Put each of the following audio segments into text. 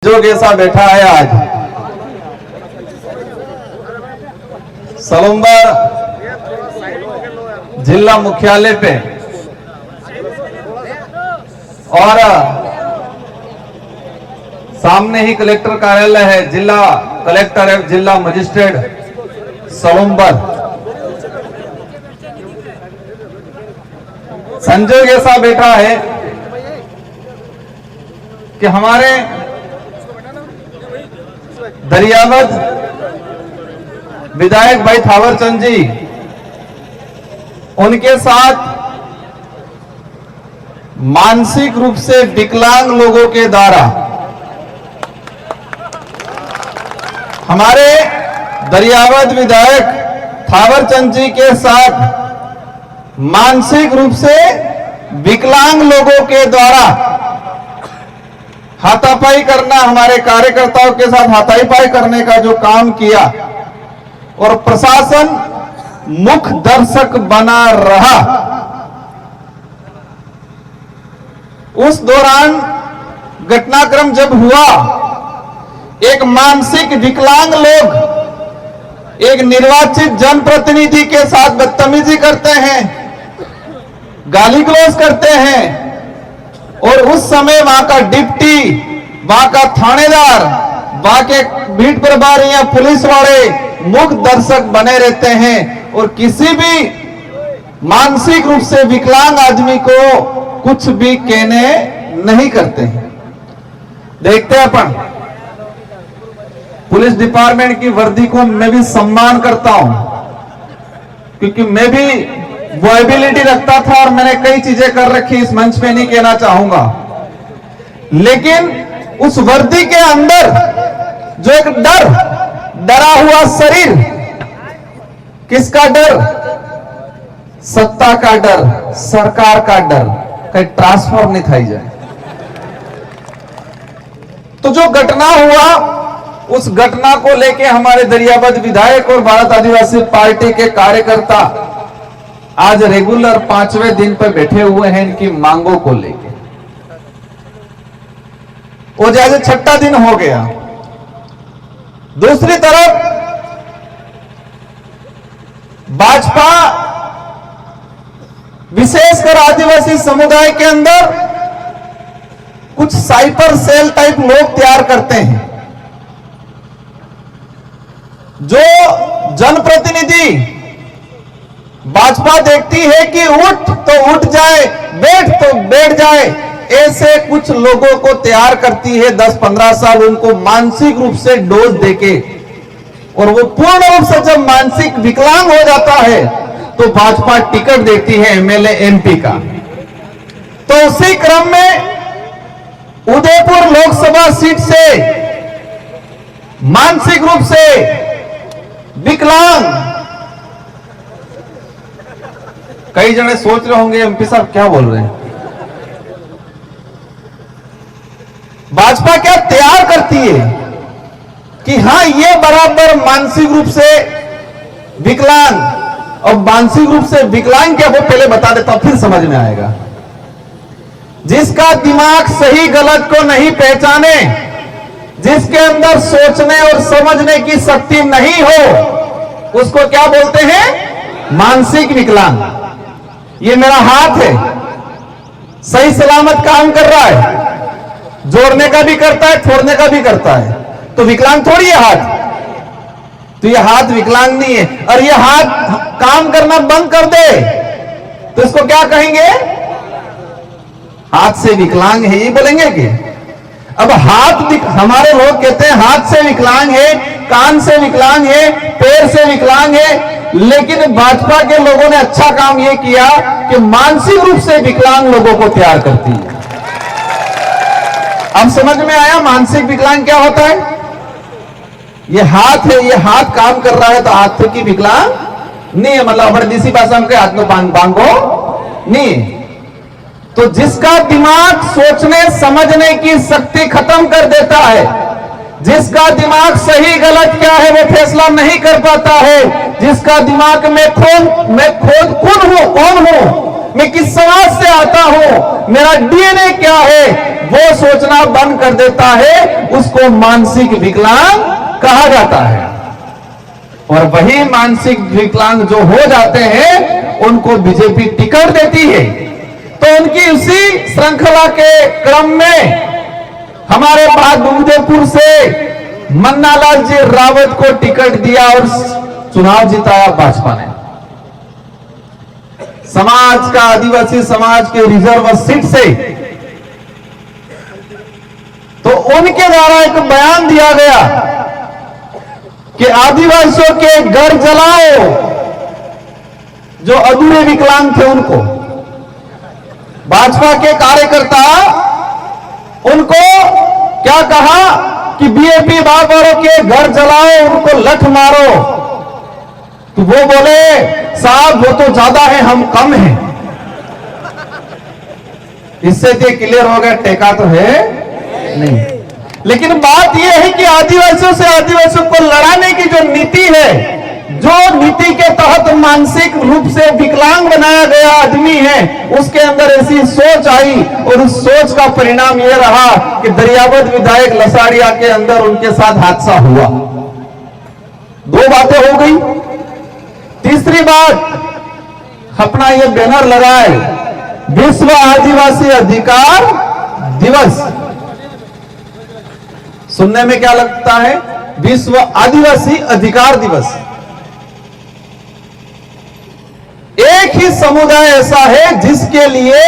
जो कैसा बैठा है आज सलुम्बर जिला मुख्यालय पे और सामने ही कलेक्टर कार्यालय है। जिला कलेक्टर है, जिला मजिस्ट्रेट सलुम्बर। संजोग ऐसा बैठा है कि हमारे दरियावद विधायक भाई थावरचंद जी, उनके साथ मानसिक रूप से विकलांग लोगों के द्वारा हमारे दरियावद विधायक थावरचंद जी के साथ मानसिक रूप से विकलांग लोगों के द्वारा हाथापाई करना, हमारे कार्यकर्ताओं के साथ हाथापाई करने का जो काम किया और प्रशासन मुख दर्शक बना रहा, उस दौरान घटनाक्रम जब हुआ, एक मानसिक विकलांग लोग एक निर्वाचित जनप्रतिनिधि के साथ बदतमीजी करते हैं, गाली गलौज करते हैं और उस समय वहां का डिप्टी, वहां का थानेदार, वहां के बीट प्रभारी या पुलिस वाले मुख दर्शक बने रहते हैं और किसी भी मानसिक रूप से विकलांग आदमी को कुछ भी कहने नहीं करते हैं। देखते हैं अपन पुलिस डिपार्टमेंट की वर्दी को मैं भी सम्मान करता हूं, क्योंकि मैं भी वो एबिलिटी रखता था और मैंने कई चीजें कर रखी, इस मंच पे नहीं कहना चाहूंगा। लेकिन उस वर्दी के अंदर जो एक डरा हुआ शरीर, किसका डर? सत्ता का डर, सरकार का डर, कहीं ट्रांसफर नहीं थाई जाए। तो जो घटना हुआ, उस घटना को लेके हमारे दरियावद विधायक और भारत आदिवासी पार्टी के कार्यकर्ता आज रेगुलर 5वें दिन पर बैठे हुए हैं इनकी मांगों को लेके। वो जैसे 6ठा दिन हो गया। दूसरी तरफ भाजपा विशेषकर आदिवासी समुदाय के अंदर कुछ साइपर सेल टाइप लोग तैयार करते हैं, जो जनप्रतिनिधि भाजपा देखती है कि उठ तो उठ जाए, बैठ तो बैठ जाए, ऐसे कुछ लोगों को तैयार करती है 10-15 साल उनको मानसिक रूप से डोज देके, और वो पूर्ण रूप से जब मानसिक विकलांग हो जाता है तो भाजपा टिकट देती है एमएलए एमपी का। तो उसी क्रम में उदयपुर लोकसभा सीट से मानसिक रूप से विकलांग, कई जने सोच रहे होंगे एमपी साहब क्या बोल रहे हैं। भाजपा क्या तैयार करती है कि हां ये बराबर मानसिक रूप से विकलांग, और मानसिक रूप से विकलांग क्या वो पहले बता देता हूं, फिर समझ में आएगा। जिसका दिमाग सही गलत को नहीं पहचाने, जिसके अंदर सोचने और समझने की शक्ति नहीं हो, उसको क्या बोलते हैं? मानसिक विकलांग। ये मेरा हाथ है, सही सलामत काम कर रहा है, जोड़ने का भी करता है, छोड़ने का भी करता है, तो विकलांग थोड़ी है हाथ। तो ये हाथ विकलांग नहीं है। और ये हाथ काम करना बंद कर दे तो इसको क्या कहेंगे? हाथ से विकलांग है, ये बोलेंगे कि अब हाथ, हमारे लोग कहते हैं हाथ से विकलांग है, कान से विकलांग है, पैर से विकलांग है, लेकिन भाजपा के लोगों ने अच्छा काम यह किया कि मानसिक रूप से विकलांग लोगों को तैयार करती है। अब समझ में आया मानसिक विकलांग क्या होता है? ये हाथ है, ये हाथ काम कर रहा है तो हाथ की विकलांग नहीं है, मतलब अपने देसी भाषा में हाथ में बांगो नहीं। तो जिसका दिमाग सोचने समझने की शक्ति खत्म कर देता है, जिसका दिमाग सही गलत क्या है वो फैसला नहीं कर पाता है, जिसका दिमाग में कौन हूं, मैं किस समाज से आता हूं, मेरा डीएनए क्या है, वो सोचना बंद कर देता है, उसको मानसिक विकलांग कहा जाता है। और वही मानसिक विकलांग जो हो जाते हैं उनको बीजेपी टिकट देती है। तो उनकी उसी श्रृंखला के क्रम में हमारे बहादुरपुर से मन्नालाल जी रावत को टिकट दिया और चुनाव जिताया भाजपा ने। समाज का, आदिवासी समाज के रिजर्व सीट से तो उनके द्वारा एक बयान दिया गया कि आदिवासियों के घर जलाओ, जो अधूरे विकलांग थे उनको। भाजपा के कार्यकर्ता उनको क्या कहा कि बीएपी बाबरों के घर जलाओ, उनको लठ मारो। तो वो बोले साहब वो तो ज्यादा है, हम कम हैं। इससे तो क्लियर हो गया टेका तो है नहीं। लेकिन बात यह है कि आदिवासियों से आदिवासियों को लड़ाने की जो नीति है, जो नीति के तहत मानसिक रूप से विकलांग बनाया गया आदमी है, उसके अंदर ऐसी सोच आई और उस सोच का परिणाम यह रहा कि दरियावद विधायक लसाड़िया के अंदर उनके साथ हादसा हुआ। दो बातें हो गई। तीसरी बात, अपना यह बैनर लगाए विश्व आदिवासी अधिकार दिवस। सुनने में क्या लगता है, विश्व आदिवासी अधिकार दिवस। एक ही समुदाय ऐसा है जिसके लिए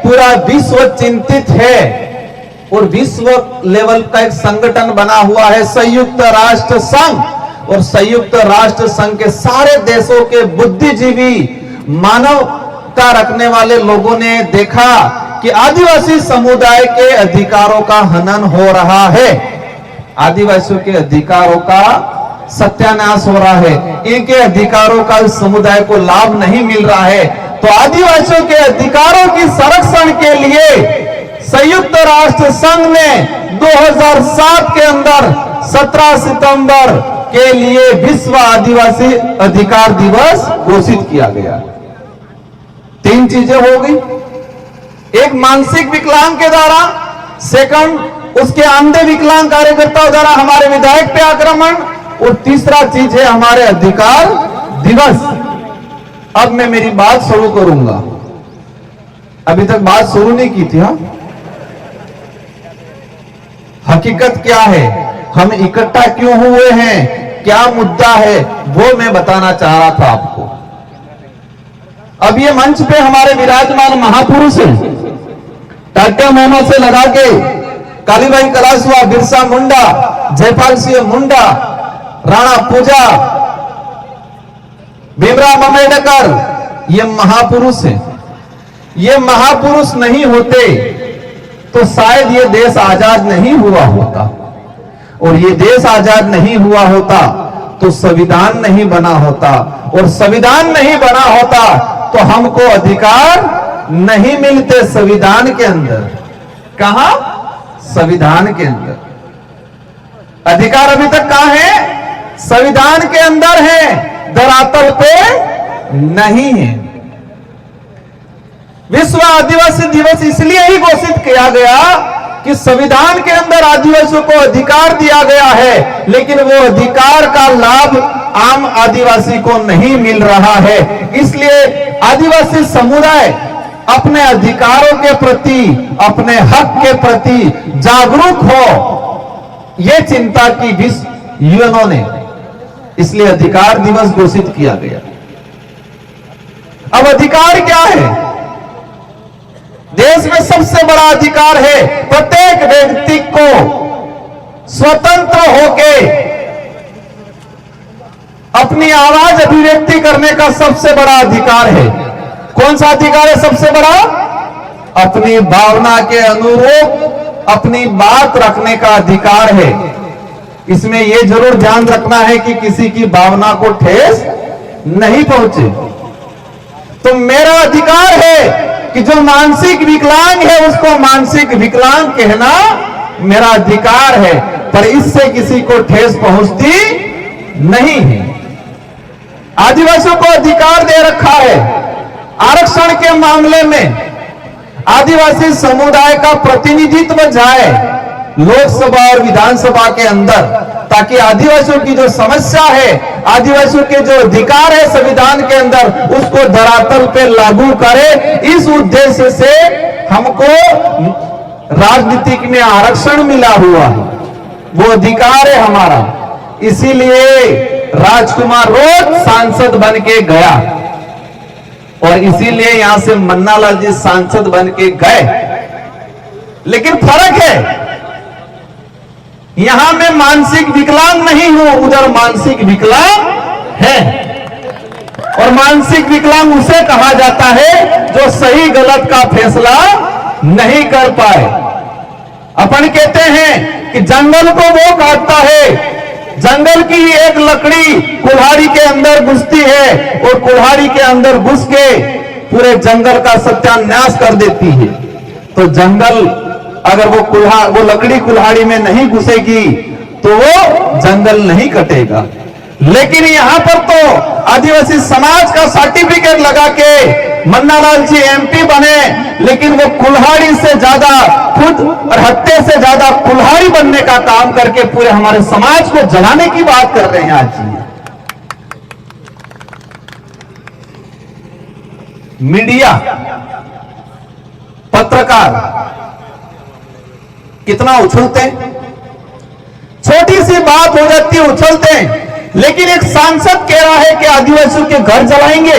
पूरा विश्व चिंतित है और विश्व लेवल का एक संगठन बना हुआ है संयुक्त राष्ट्र संघ। और संयुक्त राष्ट्र संघ के सारे देशों के बुद्धिजीवी, मानवता रखने वाले लोगों ने देखा कि आदिवासी समुदाय के अधिकारों का हनन हो रहा है, आदिवासियों के अधिकारों का सत्यानाश हो रहा है, इनके अधिकारों का इस समुदाय को लाभ नहीं मिल रहा है। तो आदिवासियों के अधिकारों की संरक्षण के लिए संयुक्त राष्ट्र संघ ने 2007 के अंदर 17 सितंबर के लिए विश्व आदिवासी अधिकार दिवस घोषित किया गया। तीन चीजें हो गई, एक मानसिक विकलांग के द्वारा, सेकंड उसके अंधे विकलांग कार्यकर्ताओं द्वारा हमारे विधायक पे आक्रमण, और तीसरा चीज है हमारे अधिकार दिवस। अब मैं मेरी बात शुरू करूंगा, अभी तक बात शुरू नहीं की थी। हकीकत क्या है, हम इकट्ठा क्यों हुए हैं, क्या मुद्दा है, वो मैं बताना चाह रहा था आपको। अब ये मंच पे हमारे विराजमान महापुरुष हैं, टाटा मोहम्मद से लगा के कालीबाई कलासवा, बिरसा मुंडा, जयपाल सिंह मुंडा, राणा पूजा, भीमराव अम्बेडकर, ये महापुरुष हैं। ये महापुरुष नहीं होते तो शायद ये देश आजाद नहीं हुआ होता, और ये देश आजाद नहीं हुआ होता तो संविधान नहीं बना होता, और संविधान नहीं बना होता तो हमको अधिकार नहीं मिलते संविधान के अंदर। कहां? संविधान के अंदर। अधिकार अभी तक कहां है? संविधान के अंदर है, धरातल पे नहीं है। विश्व आदिवासी दिवस इसलिए ही घोषित किया गया कि संविधान के अंदर आदिवासियों को अधिकार दिया गया है, लेकिन वो अधिकार का लाभ आम आदिवासी को नहीं मिल रहा है। इसलिए आदिवासी समुदाय अपने अधिकारों के प्रति, अपने हक के प्रति जागरूक हो, यह चिंता की विश्व यूएनओ ने, इसलिए अधिकार दिवस घोषित किया गया। अब अधिकार क्या है? देश में सबसे बड़ा अधिकार है प्रत्येक व्यक्ति को स्वतंत्र होके अपनी आवाज अभिव्यक्ति करने का सबसे बड़ा अधिकार है। कौन सा अधिकार है सबसे बड़ा? अपनी भावना के अनुरूप अपनी बात रखने का अधिकार है। इसमें यह जरूर ध्यान रखना है कि किसी की भावना को ठेस नहीं पहुंचे। तो मेरा अधिकार है कि जो मानसिक विकलांग है उसको मानसिक विकलांग कहना मेरा अधिकार है, पर इससे किसी को ठेस पहुंचती नहीं है। आदिवासियों को अधिकार दे रखा है आरक्षण के मामले में आदिवासी समुदाय का प्रतिनिधित्व जाए लोकसभा और विधानसभा के अंदर, ताकि आदिवासियों की जो समस्या है, आदिवासियों के जो अधिकार है संविधान के अंदर, उसको धरातल पे लागू करे। इस उद्देश्य से हमको राजनीतिक में आरक्षण मिला हुआ है, वो अधिकार है हमारा। इसीलिए राजकुमार रोज सांसद बन के गया और इसीलिए यहां से मन्नालाल जी सांसद बन के गए। लेकिन फर्क है, यहां मैं मानसिक विकलांग नहीं हूं, उधर मानसिक विकलांग है। और मानसिक विकलांग उसे कहा जाता है जो सही गलत का फैसला नहीं कर पाए। अपन कहते हैं कि जंगल को वो काटता है, जंगल की एक लकड़ी कुल्हाड़ी के अंदर घुसती है और कुल्हाड़ी के अंदर घुस के पूरे जंगल का सत्यानाश कर देती है। तो जंगल अगर वो लकड़ी कुल्हाड़ी में नहीं घुसेगी तो वो जंगल नहीं कटेगा। लेकिन यहां पर तो आदिवासी समाज का सर्टिफिकेट लगा के मन्नालाल जी एमपी बने, लेकिन वो कुल्हाड़ी से ज्यादा खुद और हत्या से ज्यादा कुल्हाड़ी बनने का काम करके पूरे हमारे समाज को जलाने की बात कर रहे हैं आज जी। मीडिया, पत्रकार कितना उछलते हैं, छोटी सी बात हो जाती है उछलते हैं। लेकिन एक सांसद कह रहा है कि आदिवासियों के घर जलाएंगे,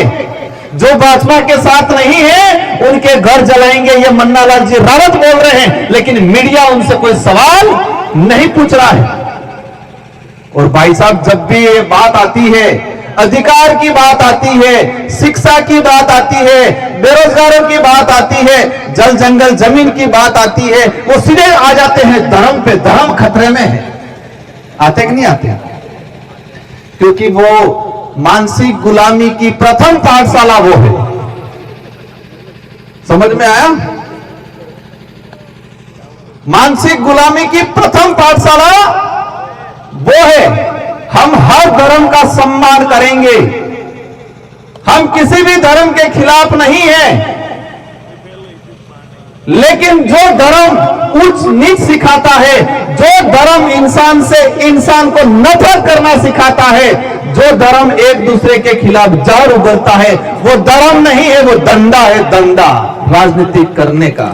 जो भाजपा के साथ नहीं है उनके घर जलाएंगे, ये मन्नालाल जी रावत बोल रहे हैं। लेकिन मीडिया उनसे कोई सवाल नहीं पूछ रहा है। और भाई साहब, जब भी ये बात आती है, अधिकार की बात आती है, शिक्षा की बात आती है, बेरोजगारों की बात आती है, जल जंगल जमीन की बात आती है, वो सीधे आ जाते हैं धर्म पे। धर्म खतरे में है। आते कि नहीं आते? क्योंकि वो मानसिक गुलामी की प्रथम पाठशाला वो है। समझ में आया? मानसिक गुलामी की प्रथम पाठशाला वो है। हम हर धर्म का सम्मान करेंगे, हम किसी भी धर्म के खिलाफ नहीं हैं, लेकिन जो धर्म उच्च नीच सिखाता है, जो धर्म इंसान को नफरत करना सिखाता है, जो धर्म एक दूसरे के खिलाफ जहर उगलता है, वो धर्म नहीं है, वो दंडा है, दंडा राजनीति करने का।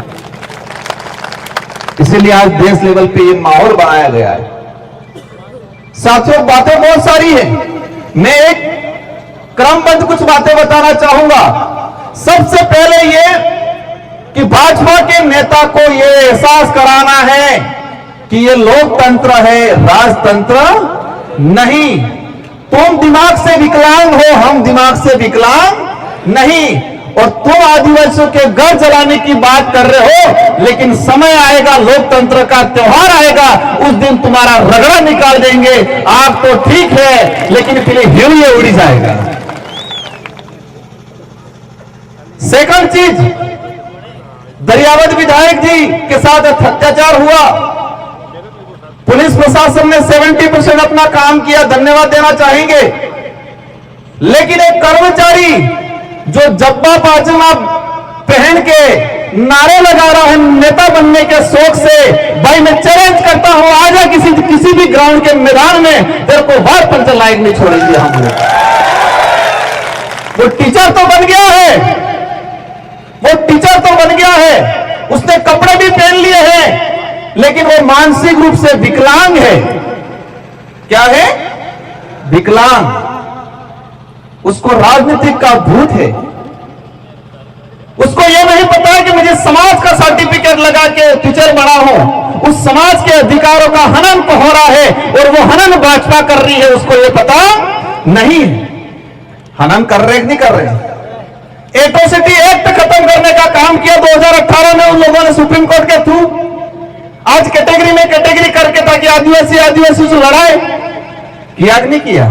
इसीलिए आज देश लेवल पे ये माहौल बनाया गया है। साथियों, बातें बहुत सारी है, मैं एक क्रमबद्ध कुछ बातें बताना चाहूंगा। सबसे पहले ये कि भाजपा के नेता को ये एहसास कराना है कि ये लोकतंत्र है, राजतंत्र नहीं। तुम दिमाग से विकलांग हो, हम दिमाग से विकलांग नहीं। और तुम आदिवासियों के घर जलाने की बात कर रहे हो, लेकिन समय आएगा, लोकतंत्र का त्योहार आएगा, उस दिन तुम्हारा रगड़ा निकाल देंगे। आग तो ठीक है, लेकिन फिर हिलिए उड़ी जाएगा। सेकंड चीज, दरियावत विधायक जी के साथ अत्याचार हुआ, पुलिस प्रशासन ने 70% अपना काम किया, धन्यवाद देना चाहेंगे। लेकिन एक कर्मचारी जो जब्बा पायजामा पहन के नारे लगा रहा है नेता बनने के शौक से, भाई मैं चैलेंज करता हूं, आजा किसी भी ग्राउंड के मैदान में, तेरे को वार पंच लायक नहीं छोड़ेंगे हम लोग। वो टीचर तो बन गया है, वो टीचर तो बन गया है, उसने कपड़े भी पहन लिए हैं, लेकिन वो मानसिक रूप से विकलांग है। क्या है? विकलांग। उसको राजनीतिक का भूत है। उसको यह नहीं पता कि मुझे समाज का सर्टिफिकेट लगा के टीचर बना हूं। उस समाज के अधिकारों का हनन हो रहा है और वो हनन भाजपा कर रही है, उसको यह पता नहीं है। हनन कर रहे नहीं कर रहे। एट्रोसिटी एक्ट खत्म करने का काम किया 2018 में उन लोगों ने सुप्रीम कोर्ट के थ्रू। आज कैटेगरी में कैटेगरी करके ताकि आदिवासी से लड़ाए, किया नहीं किया?